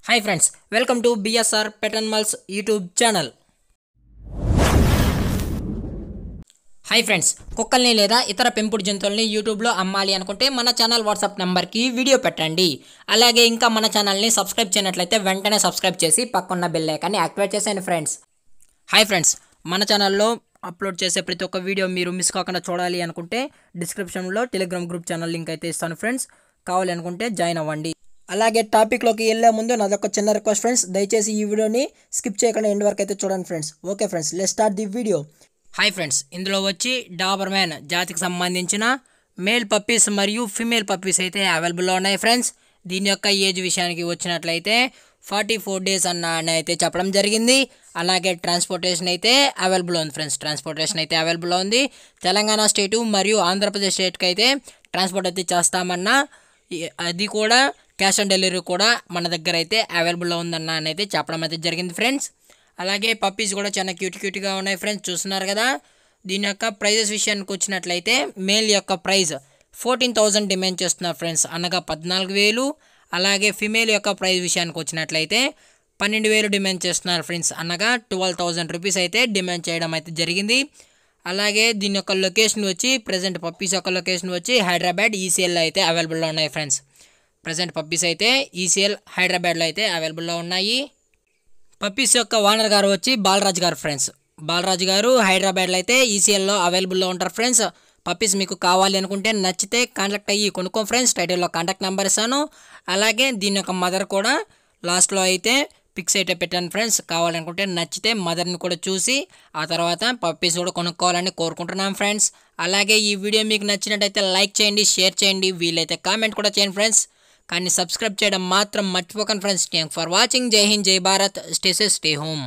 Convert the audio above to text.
Hi friends, welcome to BSR pet animals YouTube channel. Hi friends, కుక్కల్ని లేదా ఇతర పెంపుడు జంతువుల్ని యూట్యూబ్లో అమ్మాలి అనుకుంటే మన ఛానల్ వాట్సాప్ నెంబర్కి వీడియో పెట్టండి. అలాగే ఇంకా మన ఛానల్ని సబ్స్క్రైబ్ చేయనట్లయితే వెంటనే సబ్స్క్రైబ్ చేసి పక్కన్న బెల్ ఐకాన్ని యాక్టివేట్ చేసేయండి ఫ్రెండ్స్. హాయ్ ఫ్రెండ్స్, మన ఛానల్లో అప్లోడ్ చేసే ప్రతి ఒక్క వీడియో మీరు మిస్ కాకుండా చూడాలి అనుకుంటే డిస్క్రిప్షన్లో టెలిగ్రామ్ గ్రూప్ ఛానల్ లింక్ అయితే ఇస్తాను ఫ్రెండ్స్. కావాలి అనుకుంటే జాయిన్ అవ్వండి. అలాగే టాపిక్లోకి వెళ్ళే ముందు నాదొక చిన్న రిక్వెస్ట్ ఫ్రెండ్స్, దయచేసి ఈ వీడియోని స్కిప్ చేయకుండా ఎండ్ వరకు అయితే చూడండి friends. Okay friends, let's start the video. Hi friends, ఇందులో వచ్చి డాబర్ మ్యాన్ జాతికి సంబంధించిన మేల్ పప్పీస్ మరియు ఫీమేల్ పప్పీస్ అయితే అవైలబుల్లో ఉన్నాయి ఫ్రెండ్స్. దీని యొక్క ఏజ్ విషయానికి వచ్చినట్లయితే 44 days అని అయితే చెప్పడం జరిగింది. అలాగే ట్రాన్స్పోర్టేషన్ అయితే అవైలబుల్ ఉంది ఫ్రెండ్స్. ట్రాన్స్పోర్టేషన్ అయితే అవైలబుల్ ఉంది. తెలంగాణ స్టేటు మరియు ఆంధ్రప్రదేశ్ స్టేట్కి అయితే ట్రాన్స్పోర్ట్ అయితే చేస్తామన్నా, అది కూడా క్యాష్ ఆన్ డెలివరీ కూడా మన దగ్గర అయితే అవైలబుల్లో ఉందన్న అని అయితే చెప్పడం అయితే జరిగింది ఫ్రెండ్స్. అలాగే పప్పీస్ కూడా చాలా క్యూట్గా ఉన్నాయి ఫ్రెండ్స్, చూస్తున్నారు కదా. దీని యొక్క ప్రైజెస్ విషయానికి వచ్చినట్లయితే మేల్ యొక్క ప్రైజ్ 14,000 డిమాండ్ చేస్తున్నారు ఫ్రెండ్స్, అనగా 14,000. అలాగే ఫిమేల్ యొక్క ప్రైజ్ విషయానికి వచ్చినట్లయితే 12,000 డిమాండ్ చేస్తున్నారు ఫ్రెండ్స్, అనగా 12,000 రూపీస్ అయితే డిమాండ్ చేయడం అయితే జరిగింది. అలాగే దీని యొక్క లొకేషన్ వచ్చి ప్రజెంట్ పప్పీస్ యొక్క లొకేషన్ వచ్చి హైదరాబాద్ ఈసీఎల్లో అయితే అవైలబుల్లో ఉన్నాయి ఫ్రెండ్స్. ప్రజెంట్ పప్పీస్ అయితే ఈసీఎల్ హైదరాబాద్లో అయితే అవైలబుల్లో ఉన్నాయి. పప్పీస్ యొక్క ఓనర్ గారు వచ్చి బాలరాజు గారు ఫ్రెండ్స్. బాలరాజు గారు హైదరాబాద్లో అయితే ఈసీఎల్లో అవైలబుల్లో ఉంటారు ఫ్రెండ్స్. పప్పీస్ మీకు కావాలి అనుకుంటే నచ్చితే కాంటాక్ట్ అయ్యి కొనుక్కో ఫ్రెండ్స్. టైటిల్లో కాంటాక్ట్ నెంబర్ ఇస్తాను. అలాగే దీని యొక్క మదర్ కూడా లాస్ట్లో అయితే పిక్స్ అయితే పెట్టాను ఫ్రెండ్స్. కావాలనుకుంటే నచ్చితే మదర్ని కూడా చూసి ఆ తర్వాత పప్పీస్ కూడా కొనుక్కోవాలని కోరుకుంటున్నాం ఫ్రెండ్స్. అలాగే ఈ వీడియో మీకు నచ్చినట్టయితే లైక్ చేయండి, షేర్ చేయండి, వీలైతే కామెంట్ కూడా చేయండి ఫ్రెండ్స్. కానీ సబ్స్క్రైబ్ చేయడం మాత్రం మర్చిపోకండి ఫ్రెండ్స్. Thank for watching. జై హింద్, జై Bharat, stay safe, stay home.